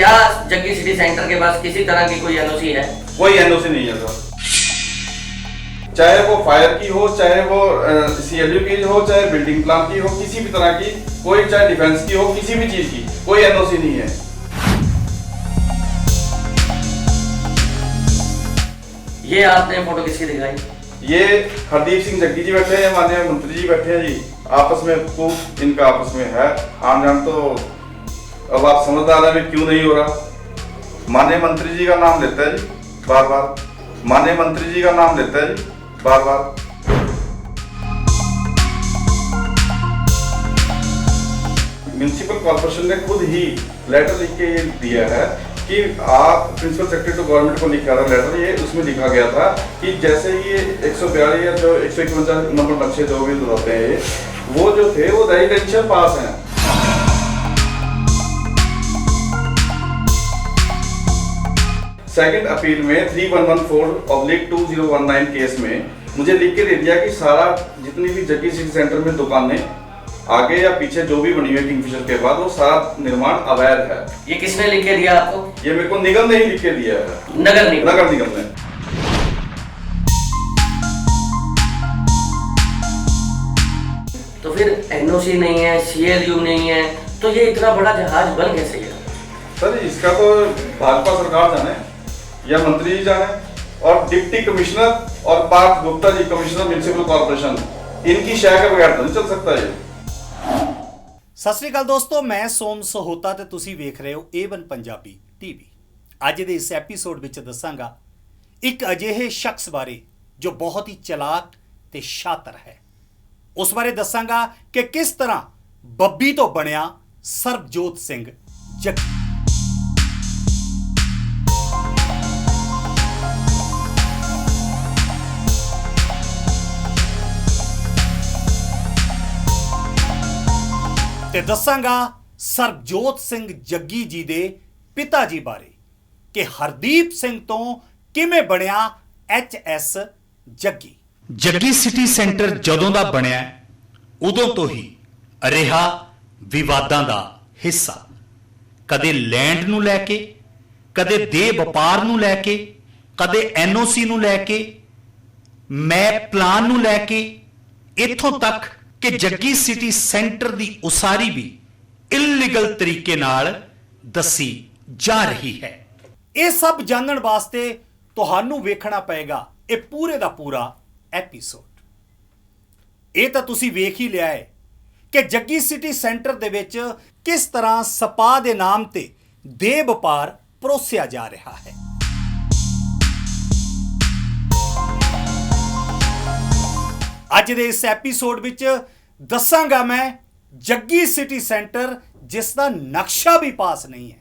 क्या Jaggi city centre के पास किसी तरह की कोई एनओसी है? कोई एनओसी नहीं है सर। चाहे वो फायर की हो, चाहे वो सीएलयू की हो, चाहे बिल्डिंग प्लान की हो, किसी भी तरह की, कोई चाहे डिफेंस की हो, किसी भी चीज की कोई एनओसी नहीं है। ये आपने फोटो किसकी दिखाई? ये हरदीप सिंह जग्गी जी बैठे हैं, माननीय मंत्री जी बैठे हैं जी। आपस में खूब इनका आपस में है आम जान। तो अब आप समझ आ रहे हैं क्यों नहीं हो रहा। माननीय मंत्री जी का नाम लेता है जी बार बार, माननीय मंत्री जी का नाम लेता है जी बार बार। म्युनिसिपल कॉर्पोरेशन ने खुद ही लेटर लिख के ये दिया है कि आप प्रिंसिपल सेक्रेटरी टू गवर्नमेंट को लिखा था लेटर। ये उसमें लिखा गया था कि जैसे ये 142 या जो 151 नंबर नक्शे जो भी होते हैं वो जो थे वो रेजिडेंशियल पास हैं। सेकंड अपील में 3114/2019 केस में मुझे लिख के दे दिया कि सारा जितनी भी जग्गी सिटी सेंटर में दुकानें आगे या पीछे जो भी बनी हुई किंगफिशर के बाद वो सारा निर्माण अवैध है। ये किसने लिख के दिया आपको? ये मेरे को निगम ने ही लिख के दिया है। नगर निगम ने। तो फिर एनओसी नहीं है, सीएलयू नहीं है, तो ये इतना बड़ा जहाज बन कैसे गया? सर इसका तो भाजपा सरकार जाने या मंत्री जी जाने, और डिप्टी कमिश्नर और Partha Gupta ji commissioner municipal corporation, इनकी शय के बगैर तो नहीं चल सकता ये। ਸਤਿ ਸ੍ਰੀ ਅਕਾਲ ਦੋਸਤੋ, ਮੈਂ ਸੋਮ ਸਹੋਤਾ ਤੇ ਤੁਸੀਂ ਵੇਖ ਰਹੇ ਹੋ A1 ਪੰਜਾਬੀ ਟੀਵੀ। ਅੱਜ ਦੇ ਇਸ ਐਪੀਸੋਡ ਵਿੱਚ ਦੱਸਾਂਗਾ ਇੱਕ ਅਜਿਹੇ ਸ਼ਖਸ ਬਾਰੇ ਜੋ ਬਹੁਤ ਹੀ ਚਲਾਕ ਤੇ ਸ਼ਾਤਰ ਹੈ। ਉਸ ਬਾਰੇ ਦੱਸਾਂਗਾ ਕਿ ਕਿਸ ਤਰ੍ਹਾਂ ਬੱਬੀ ਤੋਂ ਬਣਿਆ ਸਰਬਜੋਤ ਸਿੰਘ ਜੱਗੀ। ਤੇ ਦੱਸਾਂਗਾ ਸਰਬਜੋਤ ਸਿੰਘ ਜੱਗੀ ਜੀ ਦੇ ਪਿਤਾ ਜੀ ਬਾਰੇ ਕਿ ਹਰਦੀਪ ਸਿੰਘ ਤੋਂ ਕਿਵੇਂ ਬਣਿਆ HS Jaggi. Jaggi city centre ਜਦੋਂ ਦਾ ਬਣਿਆ ਉਦੋਂ ਤੋਂ ਹੀ ਰਿਹਾ ਵਿਵਾਦਾਂ ਦਾ ਹਿੱਸਾ। ਕਦੇ ਲੈਂਡ ਨੂੰ ਲੈ ਕੇ, ਕਦੇ ਦੇ ਵਪਾਰ ਨੂੰ ਲੈ ਕੇ, ਕਦੇ ਐਨਓਸੀ ਨੂੰ ਲੈ ਕੇ, ਮੈਪ ਪਲਾਨ ਨੂੰ ਲੈ ਕੇ, ਇੱਥੋਂ ਤੱਕ ਕਿ ਜੱਗੀ ਸਿਟੀ ਸੈਂਟਰ ਦੀ ਉਸਾਰੀ ਵੀ ਇਲੀਗਲ ਤਰੀਕੇ ਨਾਲ ਦੱਸੀ ਜਾ ਰਹੀ ਹੈ। ਇਹ ਸਭ ਜਾਣਨ ਵਾਸਤੇ ਤੁਹਾਨੂੰ ਵੇਖਣਾ ਪਏਗਾ ਇਹ ਪੂਰੇ ਦਾ ਪੂਰਾ ਐਪੀਸੋਡ। ਇਹ ਤਾਂ ਤੁਸੀਂ ਵੇਖ ਹੀ ਲਿਆ ਹੈ ਕਿ ਜੱਗੀ ਸਿਟੀ ਸੈਂਟਰ ਦੇ ਵਿੱਚ ਕਿਸ ਤਰ੍ਹਾਂ ਸਪਾ ਦੇ ਨਾਮ ਤੇ ਦੇ ਵਪਾਰ ਪਰੋਸਿਆ ਜਾ ਰਿਹਾ ਹੈ। ਅੱਜ ਦੇ ਇਸ ਐਪੀਸੋਡ ਵਿੱਚ ਦੱਸਾਂਗਾ ਮੈਂ ਜੱਗੀ ਸਿਟੀ ਸੈਂਟਰ ਜਿਸ ਦਾ ਨਕਸ਼ਾ ਵੀ ਪਾਸ ਨਹੀਂ ਹੈ।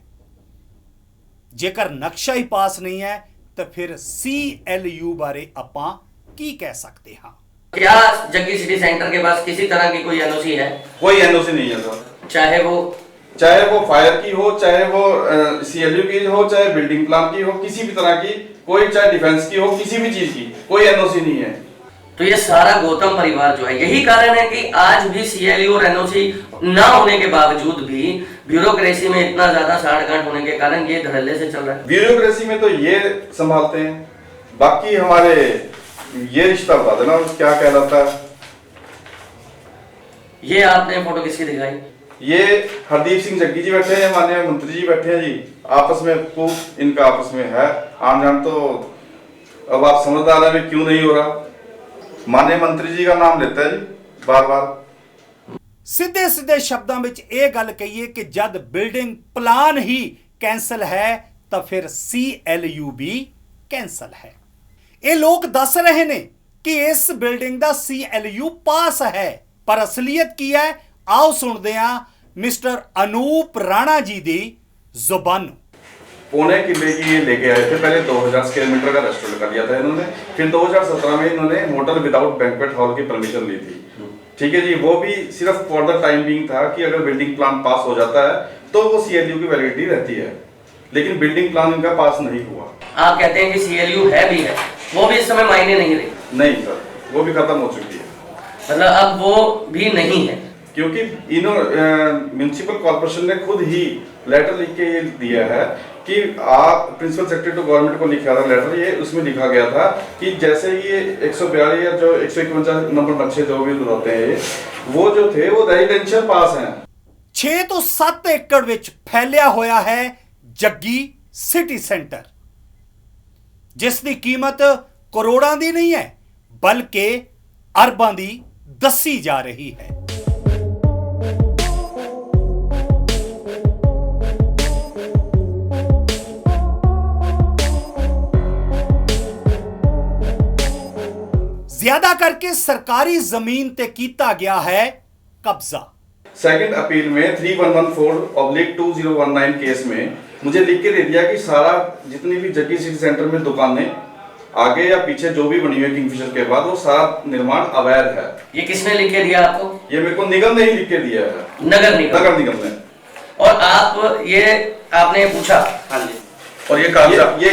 ਜੇਕਰ ਨਕਸ਼ਾ ਹੀ ਪਾਸ ਨਹੀਂ ਹੈ ਤਾਂ ਫਿਰ CLU ਬਾਰੇ ਆਪਾਂ ਕੀ ਕਹਿ ਸਕਦੇ ਹਾਂ। क्या जग्गी सिटी सेंटर के पास किसी तरह की कोई एनओसी है? कोई एनओसी नहीं है सर। चाहे वो फायर की हो, चाहे वो सीएलयू की हो, चाहे बिल्डिंग प्लान की हो, किसी भी तरह की, कोई चाहे डिफेंस की हो, किसी भी चीज की कोई एनओसी नहीं है। तो ये सारा गौतम परिवार जो है, यही कारण है कि आज भी सीएलयू और एनओसी ना होने के बावजूद भी ब्यूरोक्रेसी में इतना ज्यादा साठगांठ होने के कारण ये धड़ल्ले से चल रहा है। ब्यूरोक्रेसी में तो ये संभालते हैं, बाकी हमारे ये रिश्ता बता देना क्या कहलाता है। ये आपने फोटो किसकी दिखाई? ये हरदीप सिंह जग्गी जी बैठे हैं, माननीय मंत्री जी बैठे हैं जी। आपस में खूब इनका आपस में है आम जान। तो अब आप समझ आ रहे हैं क्यों नहीं हो रहा। माननीय मंत्री जी का नाम लेता है जी बार बार। ਸਿੱਧੇ ਸਿੱਧੇ ਸ਼ਬਦਾਂ ਵਿੱਚ ਇਹ ਗੱਲ ਕਹੀਏ ਕਿ ਜਦ ਬਿਲਡਿੰਗ ਪਲਾਨ ਹੀ ਕੈਂਸਲ ਹੈ ਤਾਂ ਫਿਰ CLU ਵੀ ਕੈਂਸਲ ਹੈ। ਇਹ ਲੋਕ ਦੱਸ ਰਹੇ ਨੇ ਕਿ ਇਸ ਬਿਲਡਿੰਗ ਦਾ CLU ਪਾਸ ਹੈ, ਪਰ ਅਸਲੀਅਤ ਕੀ ਹੈ ਆਓ ਸੁਣਦੇ ਹਾਂ ਮਿਸਟਰ ਅਨੂਪ राणा जी ਦੀ ਜ਼ੁਬਾਨੋਂ। पौने किले की ये लेके आए थे। पहले 2000 स्क्वायर मीटर का रेस्टोरेंट कर लिया था इन्होंने। फिर 2017 में इन्होंने होटल विदाउट बैंक्वेट हॉल की परमिशन ली थी। ठीक है जी, वो भी सिर्फ फॉर द टाइम बीइंग था कि अगर बिल्डिंग प्लान पास हो जाता है तो वो CLU की वैलिडिटी रहती है, लेकिन बिल्डिंग प्लान इनका पास नहीं हुआ। आप कहते हैं कि सीएलयू है भी है, वो भी इस समय मायने नहीं रही? नहीं सर, वो भी खत्म हो चुकी है। मतलब अब वो भी नहीं है। क्योंकि म्युनिसिपल कॉर्पोरेशन ने खुद ही लेटर लिख के ये दिया है कि आप प्रिंसिपल सेक्रेटरी टू गवर्नमेंट को लिखा था लेटर, ये उसमें लिखा गया था कि जैसे ये 142 या जो 151 नंबर नक्शे जो भी होते हैं वो जो थे वो रेजिडेंशियल पास हैं। 6 ਤੋਂ 7 ਏਕੜ ਵਿੱਚ ਫੈਲਿਆ ਹੋਇਆ ਹੈ ਜੱਗੀ ਸਿਟੀ ਸੈਂਟਰ, ਜਿਸ ਦੀ ਕੀਮਤ ਕਰੋੜਾਂ ਦੀ ਨਹੀਂ ਹੈ ਬਲਕਿ ਅਰਬਾਂ ਦੀ ਦੱਸੀ ਜਾ ਰਹੀ ਹੈ। ज्यादा करके सरकारी जमीन ते कीता गया है कब्जा। सेकंड अपील में 3114/2019 केस में मुझे लिख के दे दिया कि सारा जितनी भी जग्गी सिटी सेंटर में दुकानें आगे या पीछे जो भी बनी हुई है किंगफिशर के बाद वो सारा निर्माण अवैध है। ये किसने लिख के दिया आपको? ये मेरे को निगम ने ही लिख के दिया है। नगर निगम ने। और आप ये आपने पूछा? हाँ जी। और ये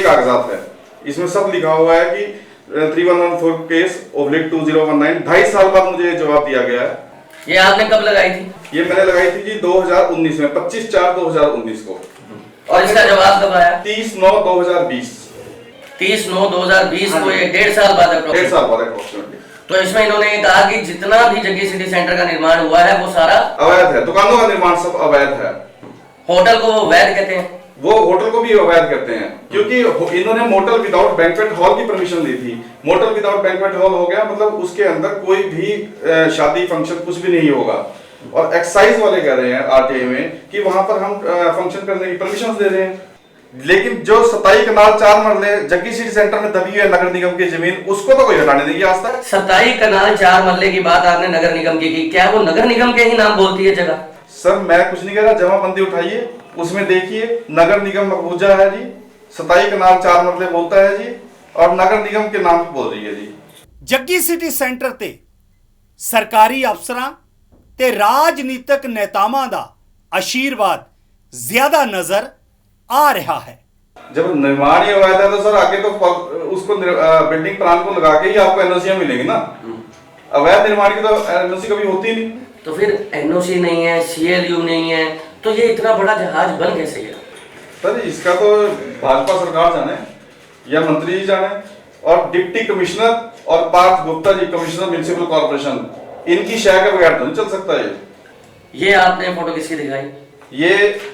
कागजात है, इसमें सब लिखा हुआ है कि 3114 केस /2019 2.5 साल बाद मुझे जवाब दिया गया है। ये आपने कब लगाई थी? ये मैंने लगाई थी जी 2019 में 25/4/2019 को। और इसका जवाब कब आया? 30/9/2020। 30/9/2020 को ये 1.5 साल बाद अप्रोक्सीमेटली। तो इसमें इन्होंने कहा कि जितना भी जग्गी सिटी सेंटर का निर्माण हुआ है वो सारा अवैध है, दुकानों का निर्माण सब अवैध है। होटल को वो वैध कहते हैं? वो होटल को भी अवैध कहते हैं क्योंकि इन्होंने मोटल विदाउट बैंक्वेट हॉल की परमिशन ली थी। मोटल विदाउट बैंक्वेट हॉल हो गया मतलब उसके अंदर कोई भी शादी फंक्शन कुछ भी नहीं होगा। और एक्साइज वाले कह रहे हैं आरटीआई में कि वहां पर हम फंक्शन करने की परमिशन दे रहे हैं, लेकिन जो 27 कनाल 4 मरले जग्गी सिटी सेंटर में दबी हुई है नगर निगम की जमीन, उसको तो कोई हटाने नहीं आज तक। 27 कनाल 4 मरले की बात आपने नगर निगम की, क्या वो नगर निगम के ही नाम बोलती है जगह? सर मैं कुछ नहीं कह रहा, जमाबंदी उठाइए उसमें देखिए नगर निगम मकबूजा है जी, 27 कनाल 4 मरले बोलता है जी और नगर निगम के नाम बोल रही है जी। जग्गी सिटी सेंटर ते सरकारी अफसरां ते राजनीतिक नेतावां दा आशीर्वाद ज्यादा नजर आ रहा है। जब निर्माण ही अवैध है तो सर आगे तो उसको बिल्डिंग प्लान को लगा के ही आपको एनओसी मिलेगी ना। अवैध निर्माण की तो एनओसी कभी होती नहीं। तो फिर एनओसी नहीं है, सीएलयू नहीं है, तो ये इतना बड़ा जहाज बन कैसे गया? सर इसका तो भाजपा सरकार जाने या मंत्री जी जाने, और डिप्टी कमिश्नर और Partha Gupta ji commissioner municipal corporation, इनकी शय के बगैर तो नहीं चल सकता ये आपने फोटो किसकी दिखाई? ये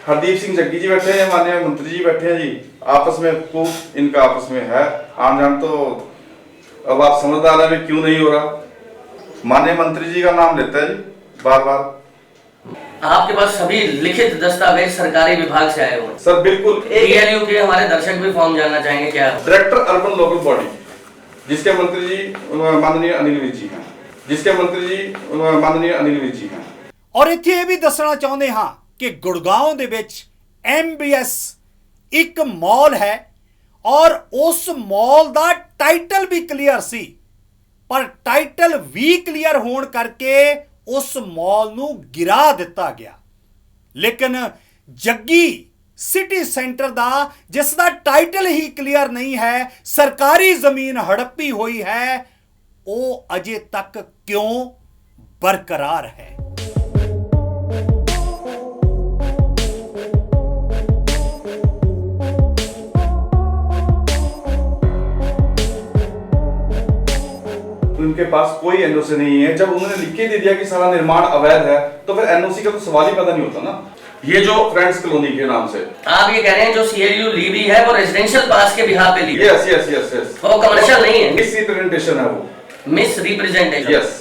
हरदीप सिंह जग्गी जी बैठे हैं, माननीय मंत्री जी बैठे हैं जी, आपस में खूब इनका आपस में है आम जान। तो अब आप समझदार हैं क्यों नहीं हो रहा। माननीय मंत्री जी का नाम लेता है जी बार बार। आपके पास सभी लिखित दस्तावेज सरकारी विभाग से आए हुए? सर बिल्कुल। डीएलयू के हमारे दर्शक भी फॉर्म जानना चाहेंगे क्या? डायरेक्टर अर्बन लोकल बॉडी जिसके मंत्री जी माननीय अनिल विज जी हैं, और इत्थे ये भी दसना चाਹੁੰਦੇ ਹਾਂ कि गुड़गांव ਦੇ ਵਿੱਚ MBS ਇੱਕ मॉल है और उस मॉल ਦਾ टाइटल भी क्लियर सी, पर टाइटल भी क्लियर होने करके उस मॉल ਨੂੰ गिरा ਦਿੱਤਾ ਗਿਆ। लेकिन जग्गी सिटी सेंटर ਦਾ जिस ਦਾ टाइटल ही क्लियर नहीं है, सरकारी जमीन हड़पी हुई है, वो अजे तक क्यों बरकरार है? उनके पास कोई एनओसी नहीं है। जब उन्होंने लिख के दे दिया कि सारा निर्माण अवैध है तो फिर एनओसी का तो सवाल ही पैदा नहीं होता ना। ये जो फ्रेंड्स कॉलोनी के नाम से आप ये कह रहे हैं जो सीएलयू ली भी है वो रेजिडेंशियल पास के बिहाफ पे ली है? यस। वो कमर्शियल नहीं है, मिस रिप्रेजेंटेशन है वो। Miss representation. यस।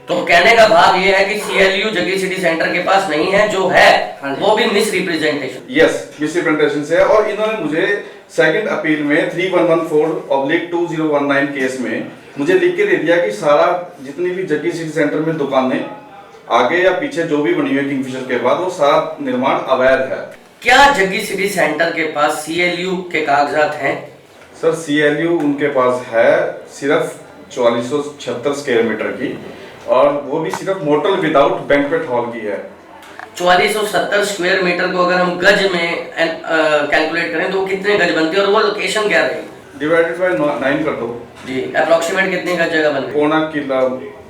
तो कहने का भाव ये है कि सीएलयू जग्गी सिटी सेंटर के पास नहीं है, जो है वो भी miss representation. Yes, miss representation से है। और इन्होंने मुझे सेकंड अपील में 3114/2019 केस में मुझे लिख के दे दिया कि सारा जितनी भी जग्गी सिटी सेंटर में दुकानें आगे या पीछे जो भी बनी हुई है किंगफिशर के बाद वो सारा निर्माण अवैध है। क्या जग्गी सिटी सेंटर के पास सीएलयू के कागजात हैं? सर सीएलयू उनके पास है सिर्फ 4476 स्क्वायर मीटर की, और वो भी सिर्फ मोटल विदाउट बैंक्वेट हॉल की है। 4470 स्क्वायर मीटर को अगर हम गज में कैलकुलेट करें तो कितने गज बनती है, और वो लोकेशन क्या रहेगी? डिवाइडेड बाय 9 कर दो जी। अप्रोक्सीमेट कितनी गज जगह बन रही है? पौना किला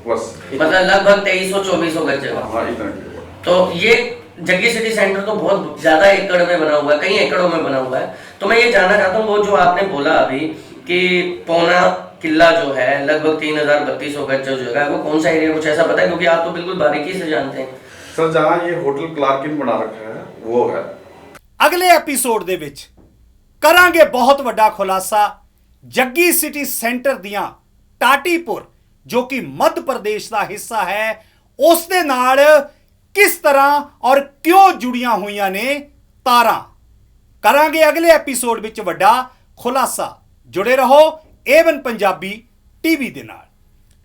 बस मतलब लगभग 2300-2400 गज जगह। हाँ इतना ही होगा। तो ये जग्गी सिटी सेंटर तो बहुत ज्यादा एकड़ में बना हुआ है, कई एकड़ों में बना हुआ है। तो मैं ये जानना चाहता हूँ, वो जो आपने बोला अभी कि पौना किला जो है लगभग 3032 गज जो जगह है, वो कौन सा एरिया, कुछ ऐसा पता है? क्योंकि आप तो बिल्कुल बारीकी से जानते हैं। सर जहाँ ये होटल क्लार्किन बना रखा है वो है। ਅਗਲੇ ਐਪੀਸੋਡ ਦੇ ਵਿੱਚ ਕਰਾਂਗੇ ਬਹੁਤ ਵੱਡਾ ਖੁਲਾਸਾ ਜੱਗੀ ਸਿਟੀ ਸੈਂਟਰ ਦੀਆਂ ਟਾਟੀਪੁਰ ਜੋ ਕਿ ਮੱਧ ਪ੍ਰਦੇਸ਼ ਦਾ ਹਿੱਸਾ ਹੈ ਉਸ ਦੇ ਨਾਲ ਕਿਸ ਤਰ੍ਹਾਂ ਔਰ ਕਿਉਂ ਜੁੜੀਆਂ ਹੋਈਆਂ ਨੇ ਤਾਰਾਂ। ਕਰਾਂਗੇ ਅਗਲੇ ਐਪੀਸੋਡ ਵਿੱਚ ਵੱਡਾ ਖੁਲਾਸਾ। ਜੁੜੇ ਰਹੋ ਏਵਨ ਪੰਜਾਬੀ ਟੀਵੀ ਦੇ ਨਾਲ।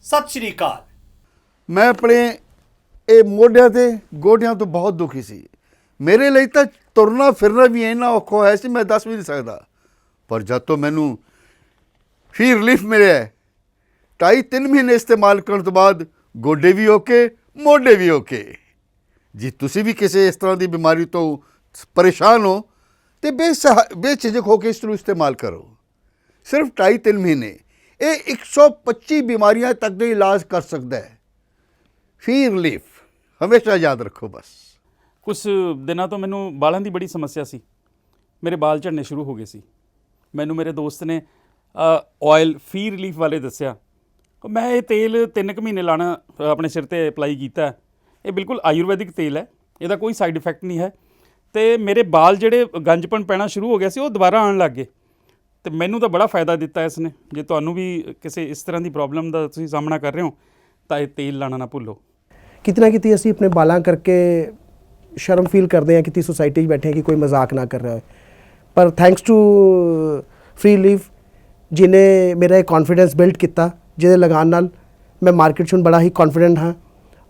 ਸਤਿ ਸ਼੍ਰੀ ਅਕਾਲ। ਮੈਂ ਆਪਣੇ ਇਹ ਮੋਢਿਆਂ ਤੇ ਗੋਡਿਆਂ ਤੋਂ ਬਹੁਤ ਦੁਖੀ ਸੀ। ਮੇਰੇ ਲਈ ਤਾਂ ਤੁਰਨਾ ਫਿਰਨਾ ਵੀ ਇੰਨਾ ਔਖਾ ਹੋਇਆ ਸੀ ਮੈਂ ਦੱਸ ਵੀ ਨਹੀਂ ਸਕਦਾ। ਪਰ ਜਦ ਤੋਂ ਮੈਨੂੰ ਫੀ ਰਿਲੀਫ ਮਿਲਿਆ 2.5-3 ਮਹੀਨੇ ਇਸਤੇਮਾਲ ਕਰਨ ਤੋਂ ਬਾਅਦ ਗੋਡੇ ਵੀ ਓਕੇ, ਮੋਢੇ ਵੀ ਓਕੇ। ਜੀ ਤੁਸੀਂ ਵੀ ਕਿਸੇ ਇਸ ਤਰ੍ਹਾਂ ਦੀ ਬਿਮਾਰੀ ਤੋਂ ਪਰੇਸ਼ਾਨ ਹੋ ਤੇ ਬੇਝਿਜਕ ਹੋ ਕੇ ਇਸ ਨੂੰ ਇਸਤੇਮਾਲ ਕਰੋ। ਸਿਰਫ 2.5-3 ਮਹੀਨੇ ਇਹ 125 ਬਿਮਾਰੀਆਂ ਤੱਕ ਦਾ ਇਲਾਜ ਕਰ ਸਕਦਾ ਹੈ। ਫੀ ਰਿਲੀਫ ਹਮੇਸ਼ਾ ਯਾਦ ਰੱਖੋ। ਬਸ ਕੁਛ ਦਿਨਾਂ ਤੋਂ ਮੈਨੂੰ ਵਾਲਾਂ ਦੀ ਬੜੀ ਸਮੱਸਿਆ ਸੀ। ਮੇਰੇ ਵਾਲ ਝੜਨੇ ਸ਼ੁਰੂ ਹੋ ਗਏ ਸੀ। ਮੈਨੂੰ ਮੇਰੇ ਦੋਸਤ ਨੇ ਆਇਲ ਫੀ ਰਿਲੀਫ ਵਾਲੇ ਦੱਸਿਆ। ਮੈਂ ਇਹ ਤੇਲ 3 ਕੁ ਮਹੀਨੇ ਲਾਣਾ ਆਪਣੇ ਸਿਰ ਤੇ ਅਪਲਾਈ ਕੀਤਾ। ਇਹ ਬਿਲਕੁਲ ਆਯੁਰਵੈਦਿਕ ਤੇਲ ਹੈ, ਇਹਦਾ ਕੋਈ ਸਾਈਡ ਇਫੈਕਟ ਨਹੀਂ ਹੈ। ਅਤੇ ਮੇਰੇ ਵਾਲ ਜਿਹੜੇ ਗੰਜਪਣ ਪੈਣਾ ਸ਼ੁਰੂ ਹੋ ਗਿਆ ਸੀ ਉਹ ਦੁਬਾਰਾ ਆਉਣ ਲੱਗ ਗਏ। ਅਤੇ ਮੈਨੂੰ ਤਾਂ ਬੜਾ ਫਾਇਦਾ ਦਿੱਤਾ ਇਸ ਨੇ। ਜੇ ਤੁਹਾਨੂੰ ਵੀ ਕਿਸੇ ਇਸ ਤਰ੍ਹਾਂ ਦੀ ਪ੍ਰੋਬਲਮ ਦਾ ਤੁਸੀਂ ਸਾਹਮਣਾ ਕਰ ਰਹੇ ਹੋ ਤਾਂ ਇਹ ਤੇਲ ਲਾਣਾ ਨਾ ਭੁੱਲੋ। ਕਿਤੇ ਨਾ ਕਿਤੇ ਅਸੀਂ ਆਪਣੇ ਬਾਲਾਂ ਕਰਕੇ ਸ਼ਰਮ ਫੀਲ ਕਰਦੇ ਹਾਂ ਕਿ ਸੋਸਾਇਟੀ 'ਚ ਬੈਠੇ ਹਾਂ ਕਿ ਕੋਈ ਮਜ਼ਾਕ ਨਾ ਕਰ ਰਿਹਾ ਹੋਏ। ਪਰ ਥੈਂਕਸ ਟੂ ਫ੍ਰੀ ਲੀਫ ਜਿਹਨੇ ਮੇਰਾ ਇਹ ਕੌਨਫੀਡੈਂਸ ਬਿਲਡ ਕੀਤਾ, ਜਿਹਦੇ ਲਗਾਉਣ ਨਾਲ ਮੈਂ ਮਾਰਕੀਟ 'ਚ ਹੁਣ ਬੜਾ ਹੀ ਕੌਨਫੀਡੈਂਟ ਹਾਂ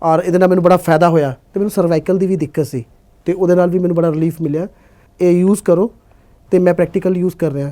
ਔਰ ਇਹਦੇ ਨਾਲ ਮੈਨੂੰ ਬੜਾ ਫਾਇਦਾ ਹੋਇਆ। ਅਤੇ ਮੈਨੂੰ ਸਰਵਾਈਕਲ ਦੀ ਵੀ ਦਿੱਕਤ ਸੀ ਅਤੇ ਉਹਦੇ ਨਾਲ ਵੀ ਮੈਨੂੰ ਬੜਾ ਰਿਲੀਫ ਮਿਲਿਆ। ਇਹ ਯੂਜ਼ ਕਰੋ ਅਤੇ ਮੈਂ ਪ੍ਰੈਕਟੀਕਲ ਯੂਜ਼ ਕਰ ਰਿਹਾ।